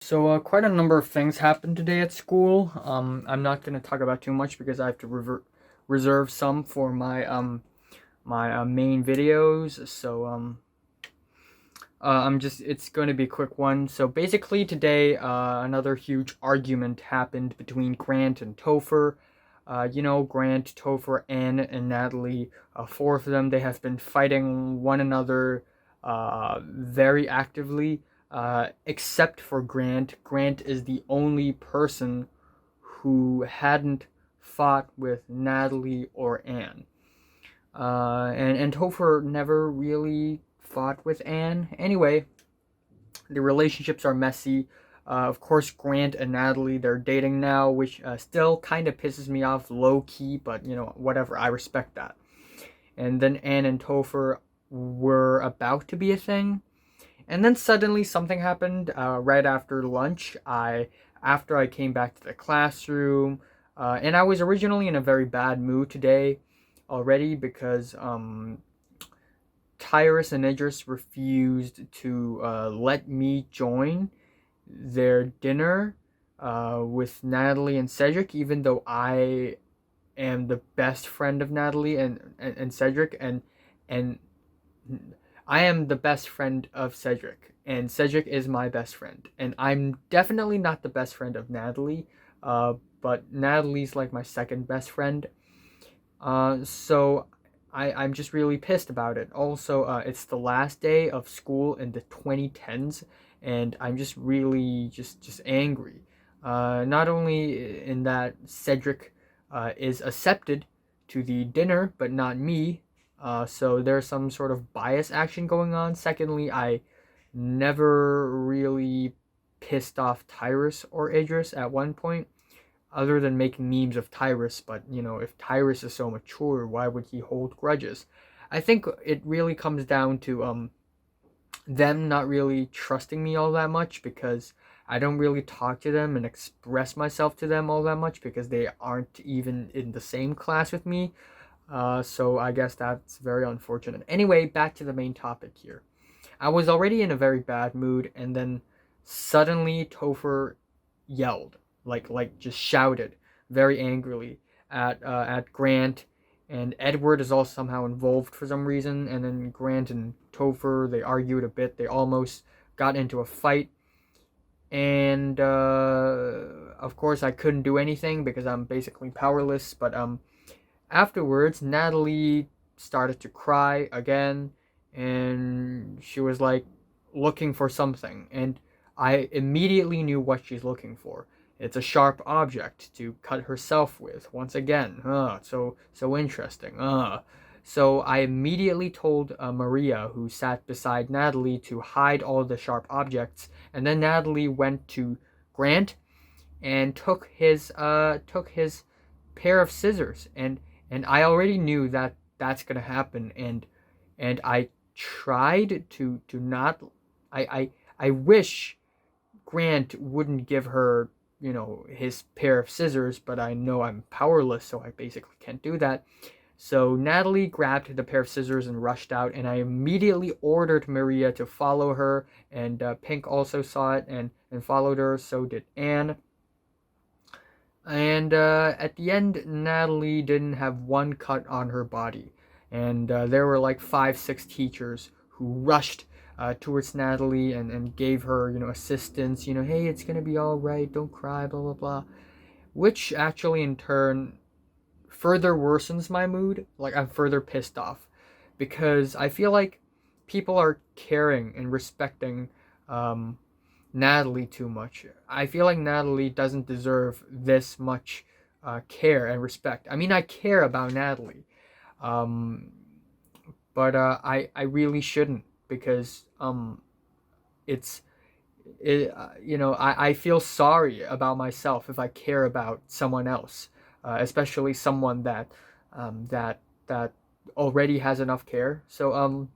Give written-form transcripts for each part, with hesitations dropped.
So, quite a number of things happened today at school. I'm not going to talk about too much because I have to reserve some for my main videos. It's going to be a quick one. So basically today, another huge argument happened between Grant and Topher. Grant, Topher, Anne, and Natalie, four of them, they have been fighting one another very actively, except for Grant. Grant is the only person who hadn't fought with Natalie or Anne. And Topher never really fought with Anne. Anyway, the relationships are messy. Of course, Grant and Natalie, they're dating now, which still kind of pisses me off low key, but whatever, I respect that. And then Anne and Topher were about to be a thing. And then suddenly something happened right after lunch. After I came back to the classroom, and I was originally in a very bad mood today already because Tyrus and Idris refused to let me join their dinner with Natalie and Cedric, even though I am the best friend of Natalie and Cedric, and I am the best friend of Cedric, and Cedric is my best friend, and I'm definitely not the best friend of Natalie, but Natalie's like my second best friend. So I'm just really pissed about it. Also, it's the last day of school in the 2010s, and I'm just really just angry. Not only in that Cedric is accepted to the dinner, but not me. So there's some sort of bias action going on. Secondly, I never really pissed off Tyrus or Idris at one point, other than making memes of Tyrus. But if Tyrus is so mature, why would he hold grudges? I think it really comes down to them not really trusting me all that much, because I don't really talk to them and express myself to them all that much because they aren't even in the same class with me. So I guess that's very unfortunate. Anyway, back to the main topic here. I was already in a very bad mood, and then suddenly Topher yelled, like just shouted very angrily at Grant, and Edward is also somehow involved for some reason. And then Grant and Topher, they argued a bit. They almost got into a fight, and of course I couldn't do anything because I'm basically powerless. But afterwards, Natalie started to cry again, and she was like looking for something, and I immediately knew what she's looking for. It's a sharp object to cut herself with. Once again, so interesting. So I immediately told Maria, who sat beside Natalie, to hide all the sharp objects, and then Natalie went to Grant and took his pair of scissors, and I already knew that that's gonna happen, and I tried to not. I wish Grant wouldn't give her his pair of scissors, but I know I'm powerless, so I basically can't do that. So Natalie grabbed the pair of scissors and rushed out, and I immediately ordered Maria to follow her, and Pink also saw it and followed her. So did Anne. And at the end, Natalie didn't have one cut on her body. And there were like five, six teachers who rushed towards Natalie and gave her, assistance. Hey, it's gonna be all right. Don't cry. Blah blah blah. Which actually, in turn, further worsens my mood. Like, I'm further pissed off because I feel like people are caring and respecting um, Natalie too much. I feel like Natalie doesn't deserve this much care and respect. I mean, I care about Natalie, um, but I really shouldn't, because it's I feel sorry about myself if I care about someone else, especially someone that already has enough care. So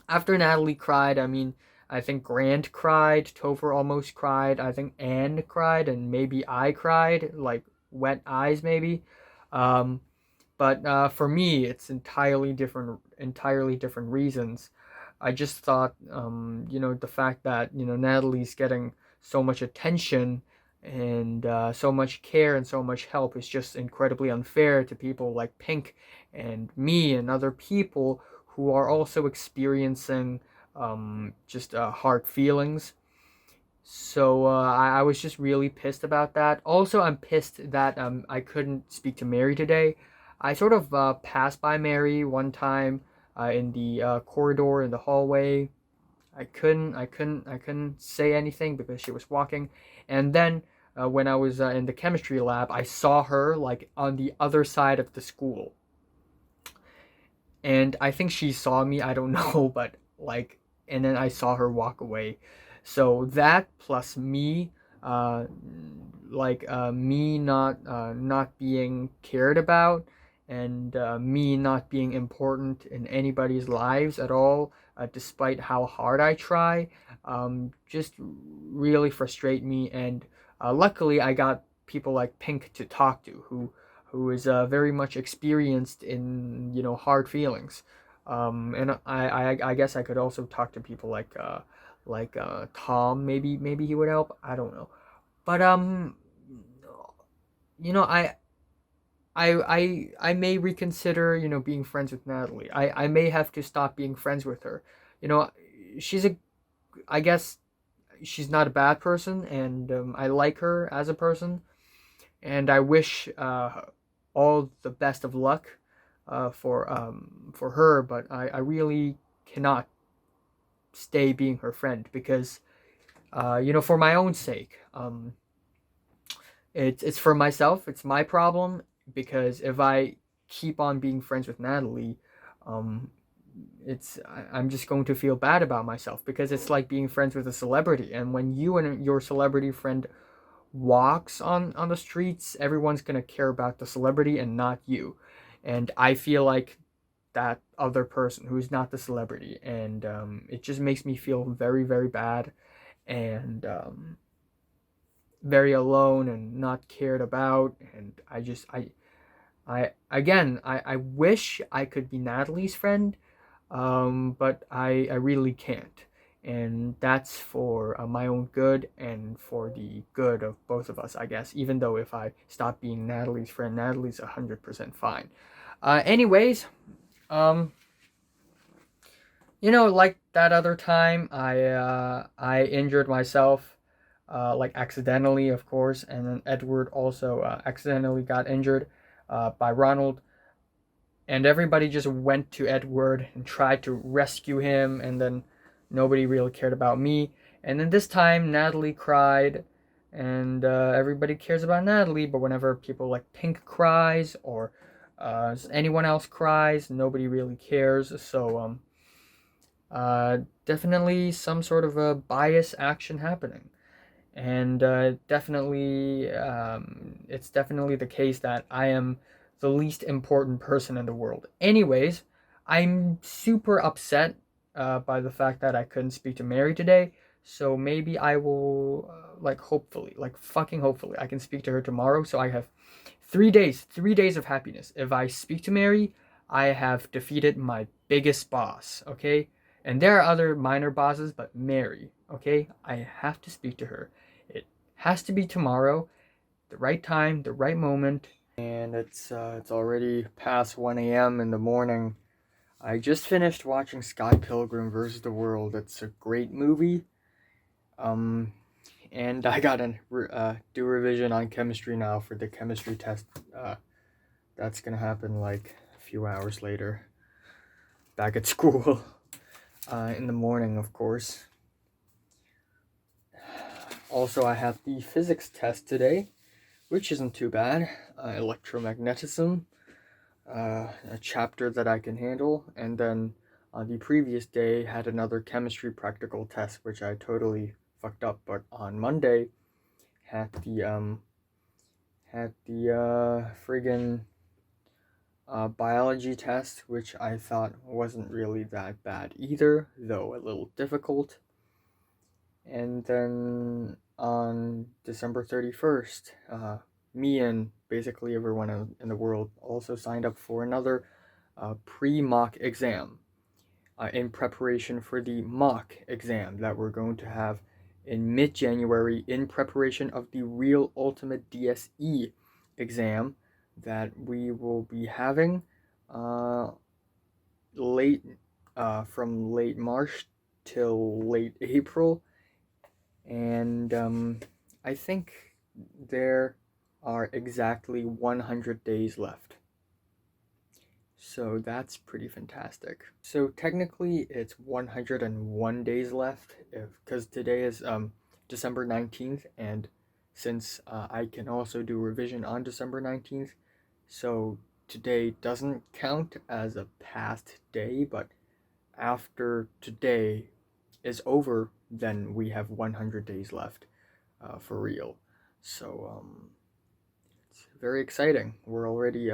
after Natalie cried, I mean, I think Grant cried, Topher almost cried, I think Anne cried, and maybe I cried, like wet eyes maybe. Um, but for me, it's entirely different reasons. I just thought, the fact that Natalie's getting so much attention and so much care and so much help is just incredibly unfair to people like Pink and me and other people who are also experiencing just hard feelings. So I was just really pissed about that. Also, I'm pissed that I couldn't speak to Mary today. I sort of passed by Mary one time in the corridor in the hallway. I couldn't say anything because she was walking. And then when I was in the chemistry lab, I saw her like on the other side of the school. And I think she saw me, I don't know, but like, and then I saw her walk away. So that plus me, uh, me not being cared about, and me not being important in anybody's lives at all, despite how hard I try, just really frustrate me. And luckily, I got people like Pink to talk to, who is very much experienced in hard feelings. And I guess I could also talk to people like Tom. Maybe he would help. I don't know. But you know I may reconsider being friends with Natalie. I may have to stop being friends with her. You know, she's a I guess she's not a bad person, and I like her as a person, and I wish all the best of luck for her. But I really cannot stay being her friend because for my own sake. It's for myself. It's my problem because if I keep on being friends with Natalie, um, I'm just going to feel bad about myself because it's like being friends with a celebrity, and when you and your celebrity friend walks on the streets, everyone's gonna care about the celebrity and not you. And I feel like that other person who's not the celebrity, and it just makes me feel very, very bad, and very alone and not cared about. And I wish I could be Natalie's friend, but I really can't. And that's for my own good and for the good of both of us, I guess. Even though if I stop being Natalie's friend, Natalie's 100% fine. Anyways, um, like that other time, I injured myself, like accidentally, of course, and then Edward also accidentally got injured by Ronald, and everybody just went to Edward and tried to rescue him, and then nobody really cared about me. And then this time, Natalie cried, and everybody cares about Natalie, but whenever people like Pink cries or anyone else cries, nobody really cares. So, definitely some sort of a bias action happening. And it's definitely the case that I am the least important person in the world. Anyways, I'm super upset by the fact that I couldn't speak to Mary today. So maybe I will, hopefully, fucking hopefully, I can speak to her tomorrow. So I have 3 days of happiness. If I speak to Mary, I have defeated my biggest boss, okay? And there are other minor bosses, but Mary, okay? I have to speak to her. It has to be tomorrow, the right time, the right moment. And it's already past 1 a.m. in the morning. I just finished watching Scott Pilgrim vs. the World. It's a great movie. And I got to do revision on chemistry now for the chemistry test. That's gonna happen like a few hours later. Back at school. In the morning, of course. Also, I have the physics test today, which isn't too bad. Electromagnetism, a chapter that I can handle. And then on the previous day, had another chemistry practical test, which I totally fucked up. But on Monday, had the friggin' biology test, which I thought wasn't really that bad either, though a little difficult. And then on December 31st, me and basically everyone in the world also signed up for another pre-mock exam in preparation for the mock exam that we're going to have in mid-January in preparation of the real ultimate DSE exam that we will be having uh, late from late March till late April, and I think there are exactly 100 days left. So that's pretty fantastic. So technically it's 101 days left because today is December 19th, and since I can also do revision on December 19th, so today doesn't count as a past day, but after today is over, then we have 100 days left for real. So it's very exciting. We're already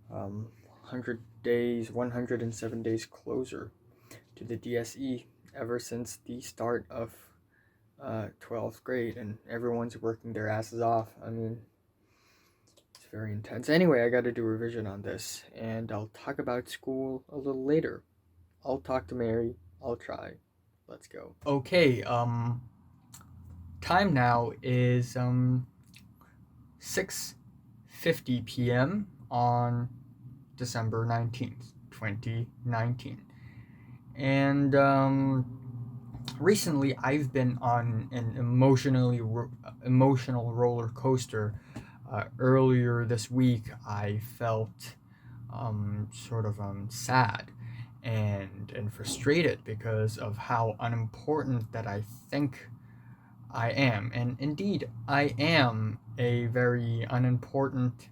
100 days, 107 days closer to the DSE ever since the start of 12th grade, and everyone's working their asses off. I mean, it's very intense. Anyway, I got to do revision on this, and I'll talk about school a little later. I'll talk to Mary. I'll try. Let's go. Okay, time now is 6:50 p.m. on December 19th, 2019. And recently I've been on an emotional roller coaster. Earlier this week I felt sort of sad and frustrated because of how unimportant that I think I am. And indeed, I am a very unimportant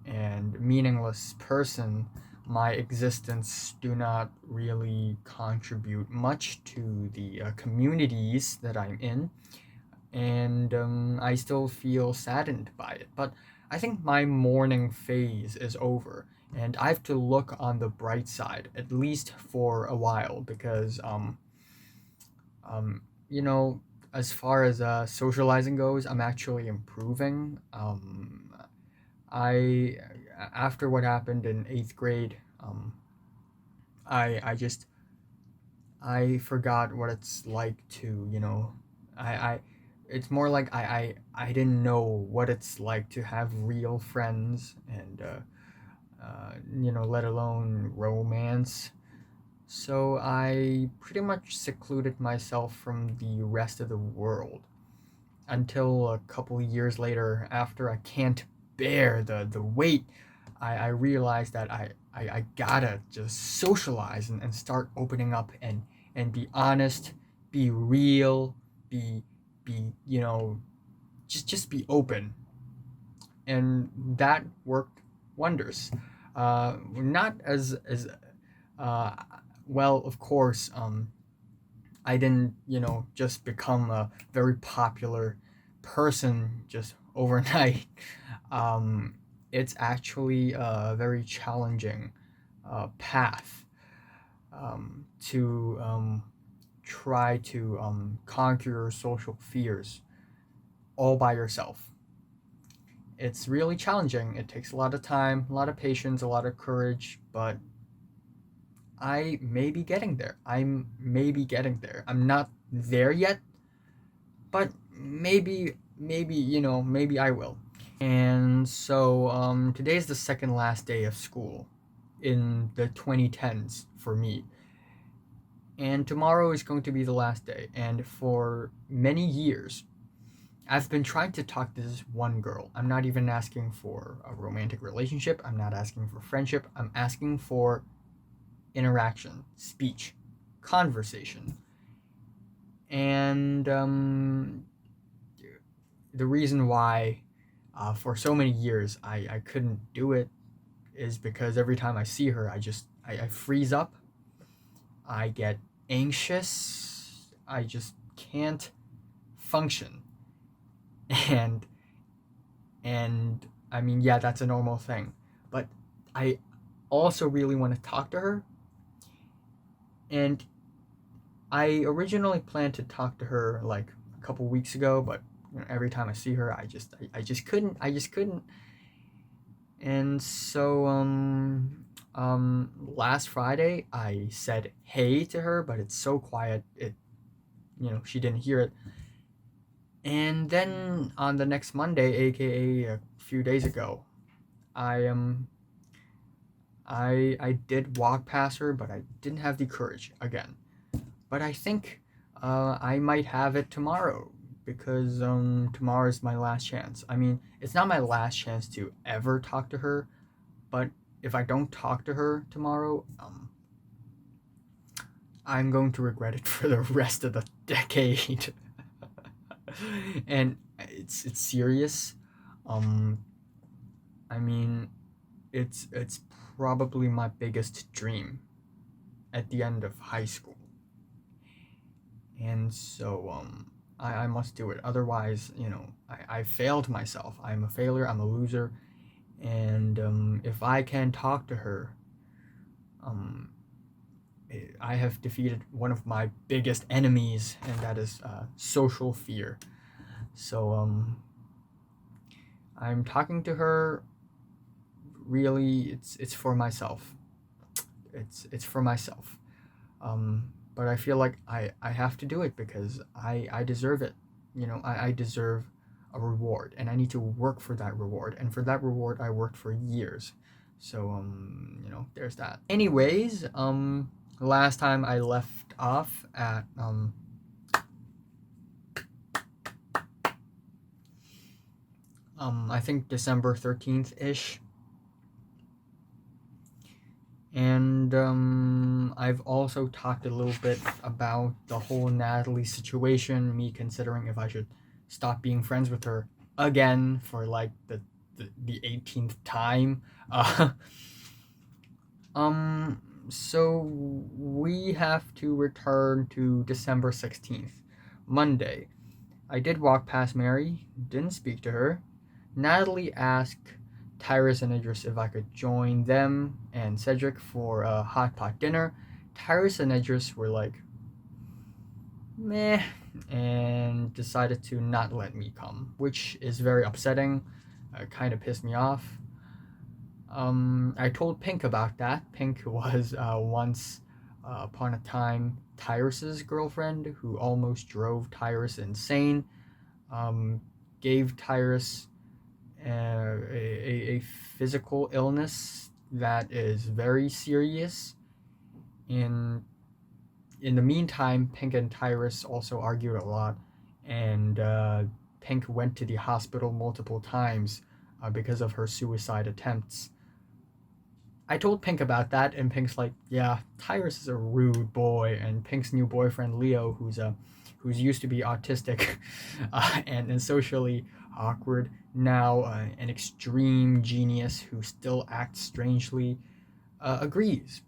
and meaningless person. My existence do not really contribute much to the communities that I'm in, and I still feel saddened by it. But I think my mourning phase is over, and I have to look on the bright side, at least for a while, because you know, as far as socializing goes, I'm actually improving. I After what happened in 8th grade, I just I forgot what it's like to, I it's more like I didn't know what it's like to have real friends, and let alone romance. So I pretty much secluded myself from the rest of the world until a couple of years later, after I can't bear the weight. I realized that I gotta just socialize and start opening up and be honest, be real, be just be open, and that worked wonders. Not as uh, well, of course. I didn't, just become a very popular person just overnight. It's actually a very challenging path to try to conquer your social fears all by yourself. It's really challenging. It takes a lot of time, a lot of patience, a lot of courage, but I may be getting there. I'm maybe getting there. I'm not there yet, but maybe I will. And so today's the second last day of school in the 2010s for me. And tomorrow is going to be the last day. And for many years, I've been trying to talk to this one girl. I'm not even asking for a romantic relationship. I'm not asking for friendship. I'm asking for interaction, speech, conversation. And the reason why for so many years I couldn't do it is because every time I see her, I freeze up. I get anxious. I just can't function. And I mean, yeah, that's a normal thing. But I also really want to talk to her. And I originally planned to talk to her like a couple weeks ago, but every time I see her, I just couldn't. And so last Friday I said hey to her, but it's so quiet. she didn't hear it. And then on the next Monday, aka a few days ago, I did walk past her, but I didn't have the courage again. But I think I might have it tomorrow, because tomorrow is my last chance. I mean, it's not my last chance to ever talk to her, but if I don't talk to her tomorrow, I'm going to regret it for the rest of the decade. And it's serious. I mean, it's probably my biggest dream at the end of high school, and so I must do it. Otherwise, I failed myself. I'm a failure. I'm a loser. And if I can talk to her, um, I have defeated one of my biggest enemies, and that is social fear. So I'm talking to her. Really, it's for myself. It's for myself. But I feel like I have to do it because I deserve it. I deserve a reward, and I need to work for that reward. And for that reward, I worked for years. So there's that. Anyways, last time I left off at I think December 13th ish. And I've also talked a little bit about the whole Natalie situation, me considering if I should stop being friends with her again for like the 18th time. So we have to return to December 16th, Monday. I did walk past Mary, didn't speak to her. Natalie asked Tyrus and Idris if I could join them and Cedric for a hot pot dinner. Tyrus and Idris were like, meh, and decided to not let me come, which is very upsetting. Kind of pissed me off. I told Pink about that. Pink was once upon a time Tyrus's girlfriend, who almost drove Tyrus insane. Gave Tyrus a physical illness that is very serious. In the meantime, Pink and Tyrus also argued a lot, and Pink went to the hospital multiple times because of her suicide attempts. I told Pink about that, and Pink's like, yeah, Tyrus is a rude boy. And Pink's new boyfriend, Leo, who's used to be autistic and socially awkward, now an extreme genius who still acts strangely, agrees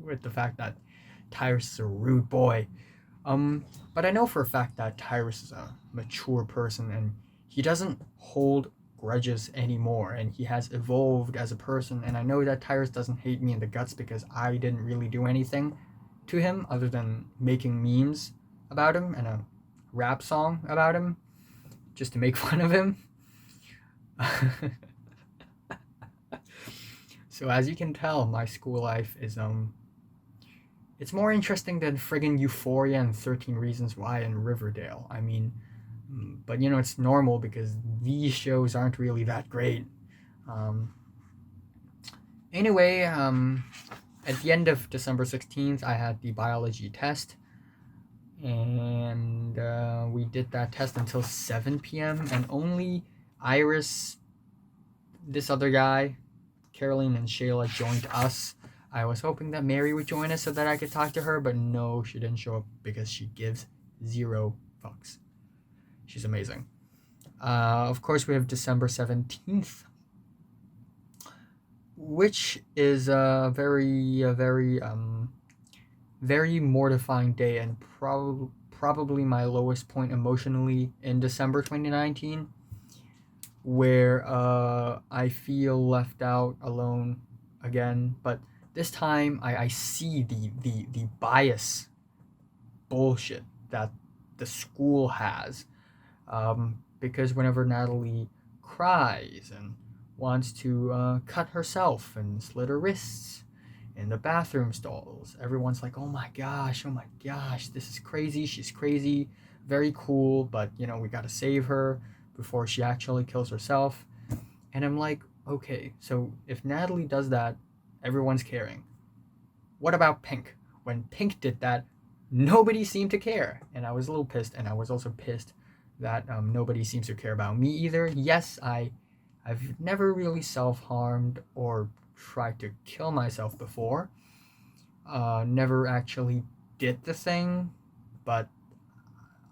with the fact that Tyrus is a rude boy. But I know for a fact that Tyrus is a mature person, and he doesn't hold grudges anymore, and he has evolved as a person. And I know that Tyrus doesn't hate me in the guts because I didn't really do anything to him other than making memes about him and a rap song about him just to make fun of him. So as you can tell, my school life is it's more interesting than friggin' Euphoria and 13 Reasons Why and Riverdale. I mean, but it's normal because these shows aren't really that great. Anyway, at the end of December 16th, I had the biology test, and we did that test until 7 p.m. and only Iris, this other guy, Caroline, and Shayla joined us. I was hoping that Mary would join us so that I could talk to her, but no, she didn't show up because she gives 0 fucks. She's amazing. Of course, we have December 17th, which is a very mortifying day, and probably my lowest point emotionally in December 2019, where I feel left out, alone again. But this time I see the bias bullshit that the school has, because whenever Natalie cries and wants to cut herself and slit her wrists, in the bathroom stalls. Everyone's like, oh my gosh, this is crazy, she's crazy, very cool, but we gotta save her before she actually kills herself. And I'm like, okay, so if Natalie does that, everyone's caring. What about Pink? When Pink did that, nobody seemed to care, and I was a little pissed, and I was also pissed that nobody seems to care about me either. Yes, I've never really self-harmed or tried to kill myself before. Never actually did the thing, but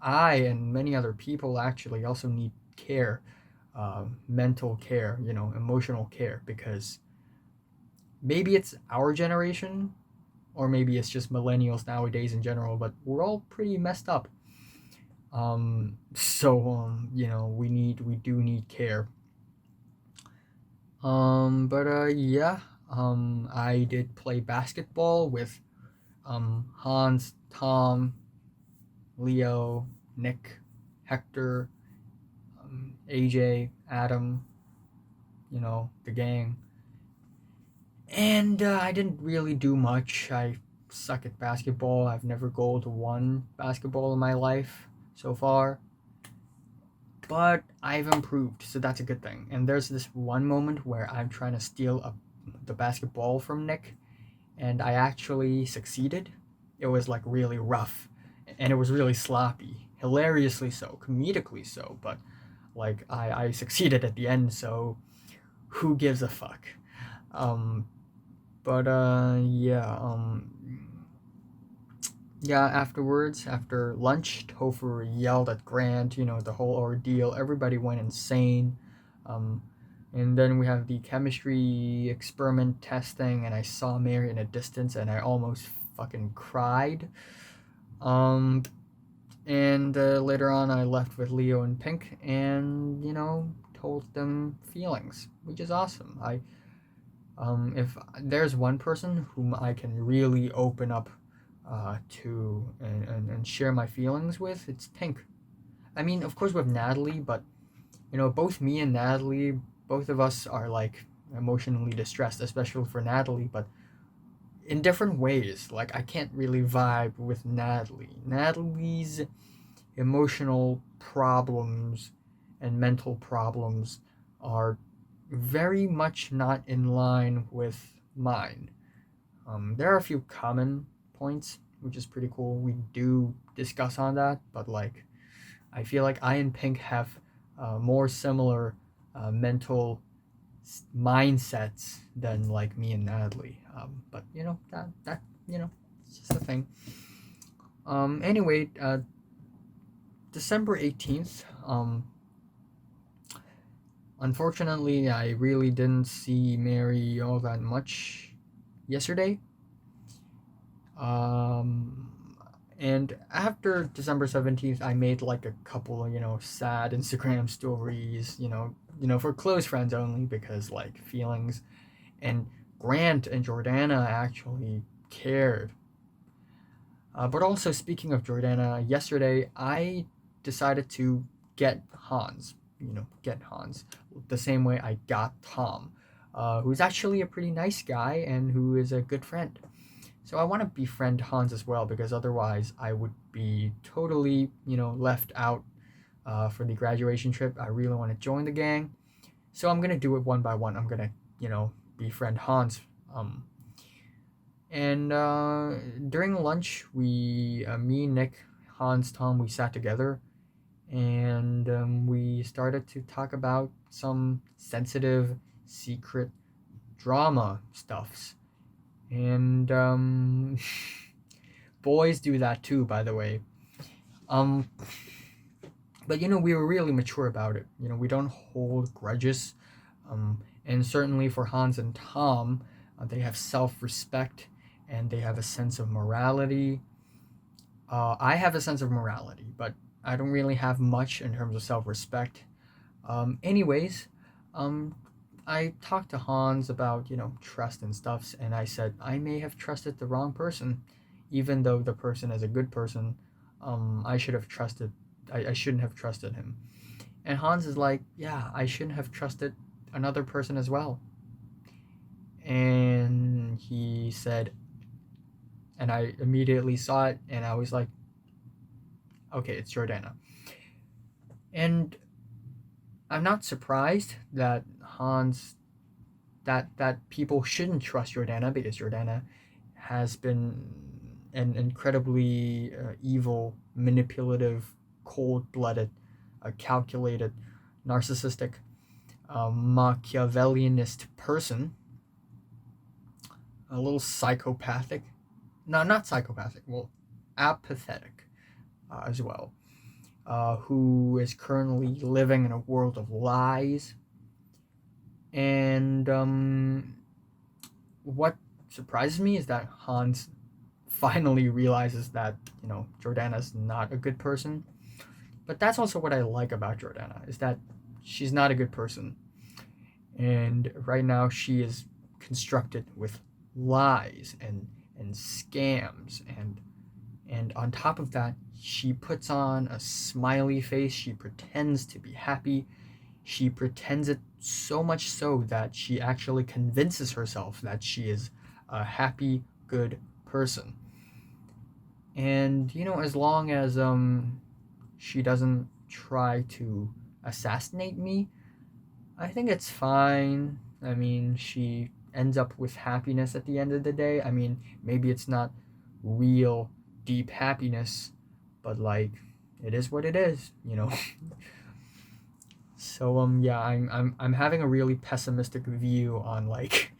I and many other people actually also need care, mental care, emotional care, because maybe it's our generation, or maybe it's just millennials nowadays in general, but we're all pretty messed up. We do need care. Yeah. I did play basketball with Hanz, Tom, Leo, Nick, Hector, AJ, Adam, the gang. And I didn't really do much. I suck at basketball. I've never gold won basketball in my life so far. But I've improved, so that's a good thing. And there's this one moment where I'm trying to steal the basketball from Nick, and I actually succeeded. It was like really rough, and it was really sloppy, hilariously so, comedically so, but like I succeeded at the end, so who gives a fuck? Yeah, afterwards, after lunch, Topher yelled at Grant, the whole ordeal. Everybody went insane. Um, and then we have the chemistry experiment testing, and I saw Mary in a distance, and I almost fucking cried. And later on, I left with Leo and Pink, and told them feelings, which is awesome. If there's one person whom I can really open up to and share my feelings with, it's Pink. I mean, of course, with Natalie, but both me and Natalie, both of us are like emotionally distressed, especially for Natalie, but in different ways. Like, I can't really vibe with Natalie. Natalie's emotional problems and mental problems are very much not in line with mine. There are a few common points, which is pretty cool. We do discuss on that, but like, I feel like I and Pink have more similar mental mindsets than like me and Natalie. But that it's just a thing. Anyway, December 18th. Unfortunately, I really didn't see Mary all that much yesterday. And after December 17th, I made like a couple of, sad Instagram stories, for close friends only, because like feelings. And Grant and Jordana actually cared. But also, speaking of Jordana, yesterday I decided to get Hanz, the same way I got Tom, who's actually a pretty nice guy and who is a good friend. So I want to befriend Hanz as well, because otherwise I would be totally, left out for the graduation trip. I really want to join the gang. So I'm going to do it one by one. I'm going to, befriend Hanz. And during lunch, me, Nick, Hanz, Tom, we sat together, and we started to talk about some sensitive, secret drama stuffs. And boys do that too, by the way. But we were really mature about it. We don't hold grudges. And certainly for Hanz and Tom, they have self-respect and they have a sense of morality. I have a sense of morality, but I don't really have much in terms of self-respect. Anyways, I talked to Hanz about, trust and stuffs, and I said I may have trusted the wrong person, even though the person is a good person. I shouldn't have trusted him. And Hanz is like, yeah, I shouldn't have trusted another person as well. and he said, and I immediately saw it, and I was like, okay, it's Jordana. And I'm not surprised that Hanz, that people shouldn't trust Jordana, because Jordana has been an incredibly evil, manipulative, cold-blooded, calculated, narcissistic, Machiavellianist person, a little psychopathic. No, not psychopathic. Well, apathetic as well. Who is currently living in a world of lies. And what surprises me is that Hanz finally realizes that, Jordana's not a good person. But that's also what I like about Jordana, is that she's not a good person. And right now she is constructed with lies and scams, and on top of that, she puts on a smiley face. She pretends to be happy. She pretends it so much so that she actually convinces herself that she is a happy, good person. And as long as she doesn't try to assassinate me, I think it's fine. I mean, she ends up with happiness at the end of the day. I mean, maybe it's not real deep happiness, but like, it is what it is. So yeah, I'm having a really pessimistic view on like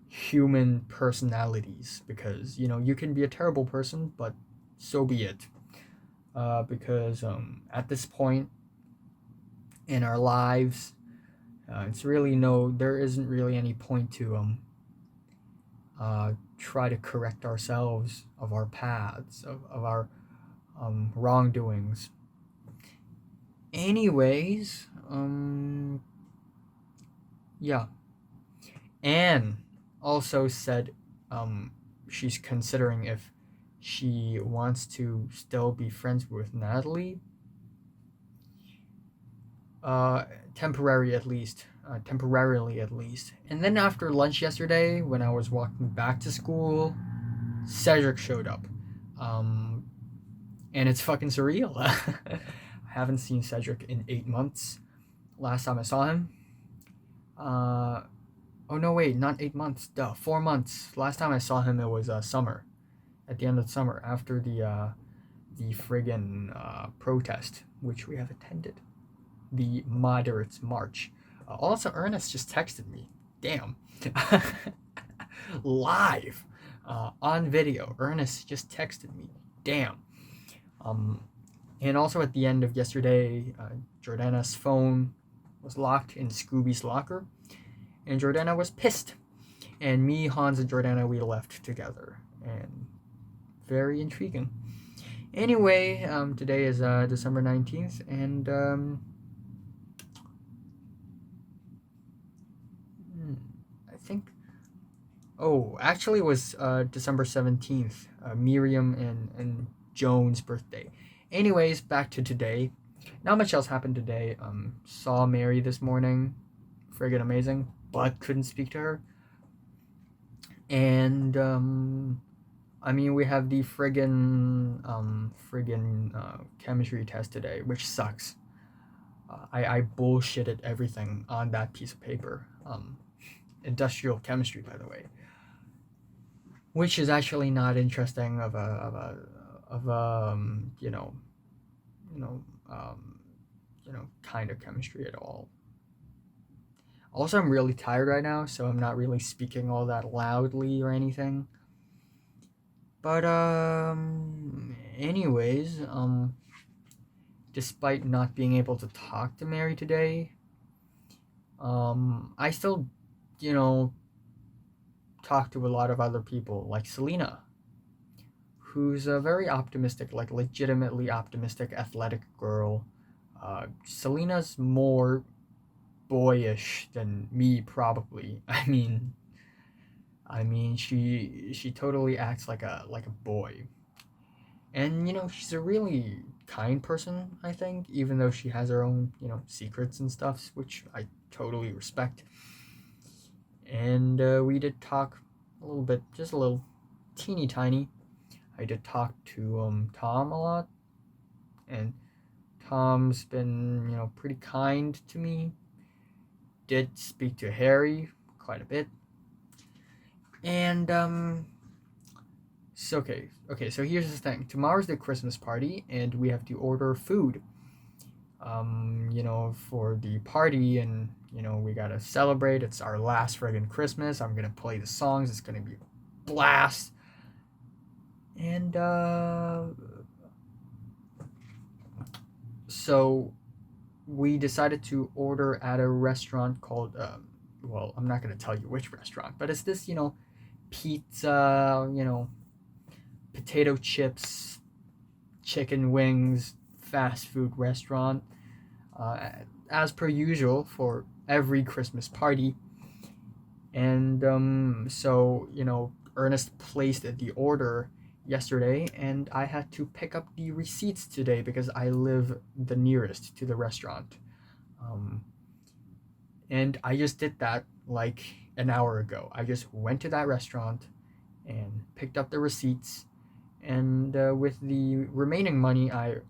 human personalities, because you can be a terrible person, but so be it. Because at this point in our lives, there isn't really any point to try to correct ourselves of our paths, of our wrongdoings. Anyways, yeah. Anne also said she's considering if she wants to still be friends with Natalie. Temporarily at least. And then after lunch yesterday, when I was walking back to school, Cedric showed up. And it's fucking surreal. I haven't seen Cedric in 8 months. Last time I saw him, oh no, wait, not 8 months. 4 months. Last time I saw him, it was summer, at the end of the summer, after the friggin' protest, which we have attended, the Moderates March. Also, Ernest just texted me. Damn. Live, on video. Ernest just texted me. Damn. And also at the end of yesterday, Jordana's phone was locked in Scooby's locker, and Jordana was pissed. And me, Hanz, and Jordana, we left together. And very intriguing. Anyway, today is December 19th, and I think, actually it was December 17th, Miriam and Joan's birthday. Anyways, back to today. Not much else happened today. Saw Mary this morning. Friggin' amazing. But couldn't speak to her. And, we have the friggin' chemistry test today, which sucks. I bullshitted everything on that piece of paper. Industrial chemistry, by the way. Which is actually not interesting of kind of chemistry at all. Also, I'm really tired right now, so I'm not really speaking all that loudly or anything. But anyways, despite not being able to talk to Mary today, I still, talk to a lot of other people, like Selena, who's a very optimistic, like legitimately optimistic, athletic girl. Selena's more boyish than me, probably. I mean, she totally acts like a boy, and she's a really kind person, I think, even though she has her own secrets and stuff, which I totally respect. And we did talk a little bit, just a little teeny tiny. I did talk to Tom a lot, and Tom's been, pretty kind to me. Did speak to Harry quite a bit. And so so here's the thing. Tomorrow's the Christmas party, and we have to order food. For the party, and we gotta celebrate. It's our last friggin' Christmas. I'm gonna play the songs. It's gonna be a blast. And so we decided to order at a restaurant called well, I'm not gonna tell you which restaurant, but it's this pizza, potato chips, chicken wings, fast food restaurant, as per usual for every Christmas party. And so Ernest placed the order yesterday, and I had to pick up the receipts today because I live the nearest to the restaurant. And I just did that like an hour ago. I just went to that restaurant and picked up the receipts, and with the remaining money, I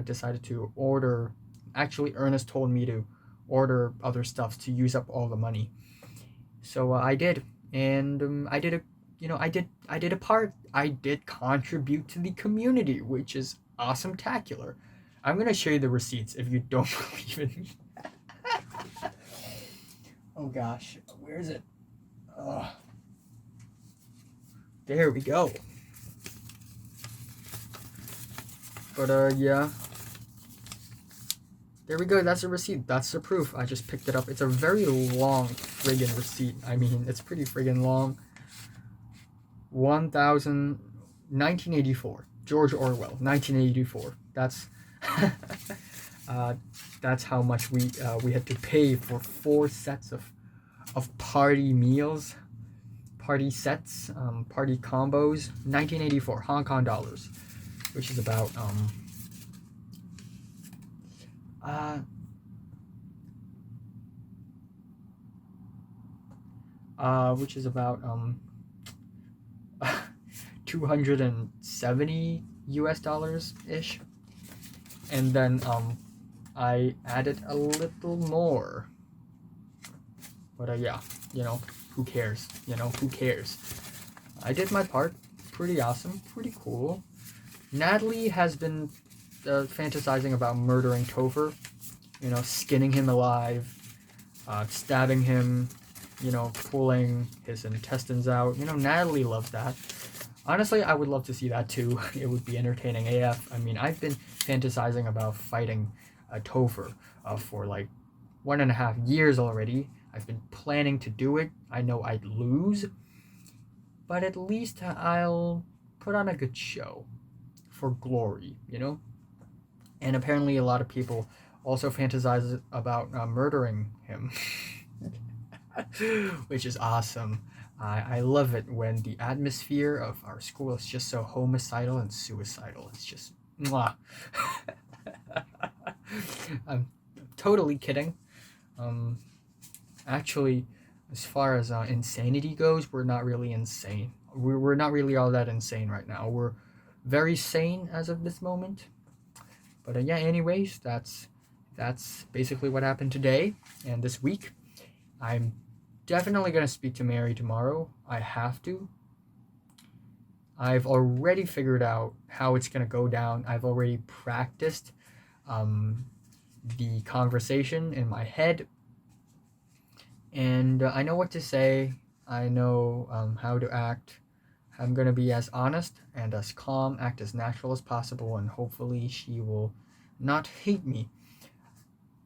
decided to order. Actually, Ernest told me to order other stuff to use up all the money. So I did, and I did a part. I did contribute to the community, which is awesome-tacular. I'm gonna show you the receipts if you don't believe in me. Oh gosh, where is it? There we go. But yeah. There we go, that's a receipt. That's the proof. I just picked it up. It's a very long friggin' receipt. I mean, it's pretty friggin' long. 1984. George Orwell, 1984. That's how much we had to pay for 4 sets of party meals, party sets, party combos. 1984 Hong Kong dollars, which is about which is about 270 US dollars ish. And then I added a little more. But yeah, who cares? Who cares? I did my part. Pretty awesome, pretty cool. Natalie has been fantasizing about murdering Topher, skinning him alive, stabbing him, pulling his intestines out. Natalie loves that. Honestly, I would love to see that too. It would be entertaining AF. I mean, I've been fantasizing about fighting Topher for like 1.5 years already. I've been planning to do it. I know I'd lose, but at least I'll put on a good show for glory, And apparently a lot of people also fantasize about murdering him, which is awesome. I love it when the atmosphere of our school is just so homicidal and suicidal. It's just mwah. I'm totally kidding. Actually, as far as insanity goes, we're not really insane. We're not really all that insane right now. We're very sane as of this moment. But yeah, anyways, that's basically what happened today and this week. I'm definitely going to speak to Mary tomorrow. I have to. I've already figured out how it's going to go down. I've already practiced the conversation in my head. And I know what to say. I know how to act. I'm going to be as honest and as calm, act as natural as possible, and hopefully she will not hate me.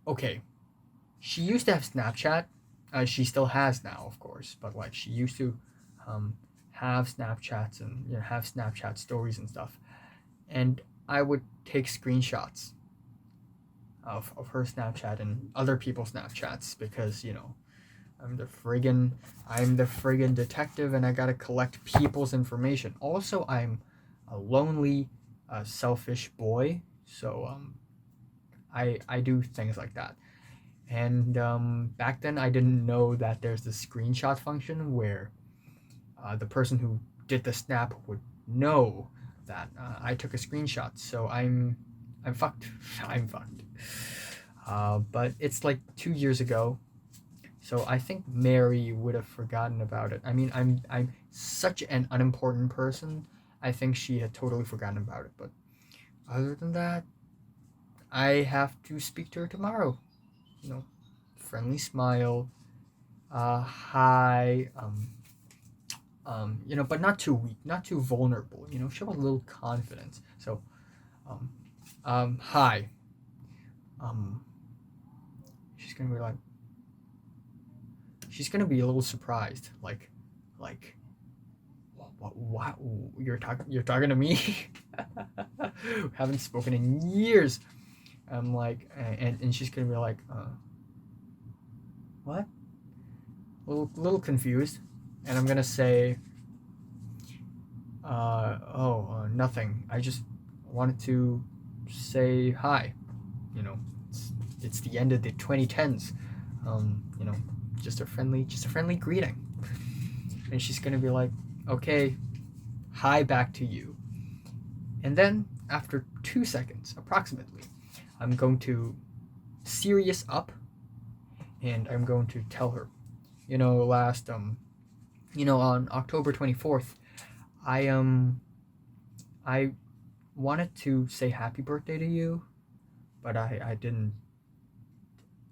Okay, she used to have Snapchat. She still has now, of course, but like she used to have Snapchats and have Snapchat stories and stuff. And I would take screenshots of her Snapchat and other people's Snapchats because, I'm the friggin' detective, and I gotta collect people's information. Also, I'm a lonely, selfish boy, so I do things like that. And back then I didn't know that there's this screenshot function where the person who did the snap would know that I took a screenshot. So I'm fucked. I'm fucked. But it's like 2 years ago, so I think Mary would have forgotten about it. I mean, I'm such an unimportant person. I think she had totally forgotten about it. But other than that, I have to speak to her tomorrow. You know, friendly smile, hi, but not too weak, not too vulnerable. You know, show a little confidence. So, hi. Um, she's gonna be like, she's gonna be a little surprised, like, what? You're talking to me? Haven't spoken in years. I'm like, and she's gonna be like, what? Little confused, and I'm gonna say, nothing. I just wanted to say hi. You know, it's the end of the 2010s. You know, just a friendly greeting. And she's gonna be like, okay, hi back to you. And then after 2 seconds, approximately, I'm going to serious up, and I'm going to tell her, on October 24th, I wanted to say happy birthday to you, but I didn't.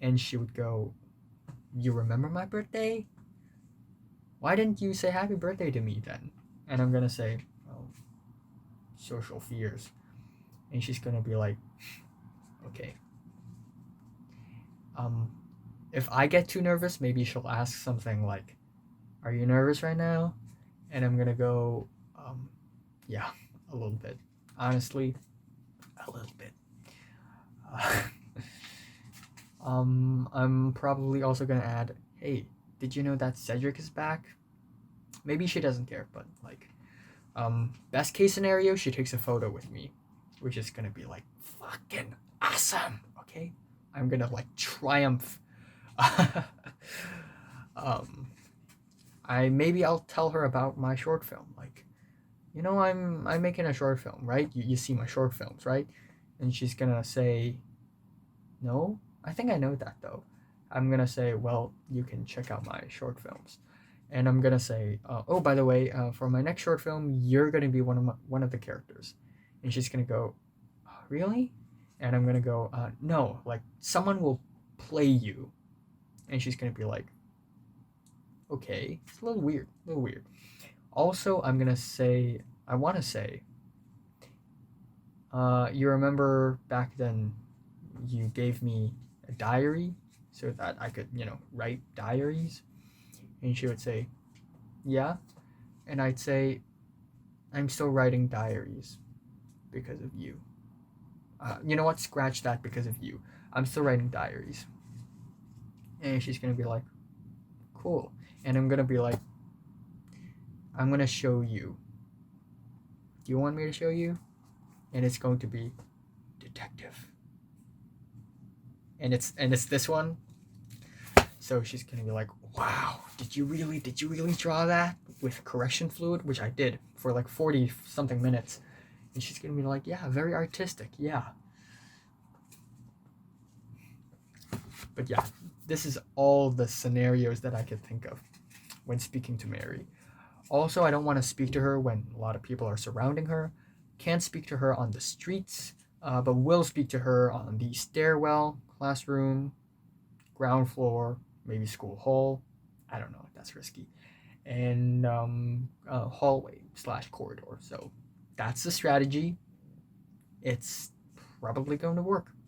And she would go, you remember my birthday? Why didn't you say happy birthday to me then? And I'm gonna say, oh, social fears. And she's gonna be like, okay. If I get too nervous, maybe she'll ask something like, are you nervous right now? And I'm gonna go, yeah, a little bit. Honestly, a little bit. I'm probably also gonna add, hey, did you know that Cedric is back? Maybe she doesn't care, but like, best case scenario, she takes a photo with me, which is gonna be like fucking awesome. Okay, I'm gonna like triumph. I'll tell her about my short film. Like, I'm making a short film, right? You see my short films, right? And she's gonna say, no, I think I know that though. I'm gonna say, well, you can check out my short films. And I'm gonna say, oh, by the way, for my next short film, you're gonna be one of the characters. And she's gonna go, oh, really? And I'm gonna go, no, like someone will play you. And she's gonna be like, okay, it's a little weird, Also, I want to say, you remember back then, you gave me a diary so that I could, write diaries. And she would say, yeah. And I'd say, I'm still writing diaries because of you. You know what? Scratch that, because of you. I'm still writing diaries. And she's going to be like, cool. And I'm going to be like, I'm going to show you. Do you want me to show you? And it's going to be detective. And it's this one. So she's going to be like, wow, did you really draw that with correction fluid? Which I did for like 40 something minutes. And she's going to be like, yeah, very artistic. Yeah. But yeah, this is all the scenarios that I could think of when speaking to Mary. Also, I don't want to speak to her when a lot of people are surrounding her. Can't speak to her on the streets, but will speak to her on the stairwell, classroom, ground floor, maybe school hall. I don't know. That's risky. And hallway / corridor. So that's the strategy. It's probably going to work.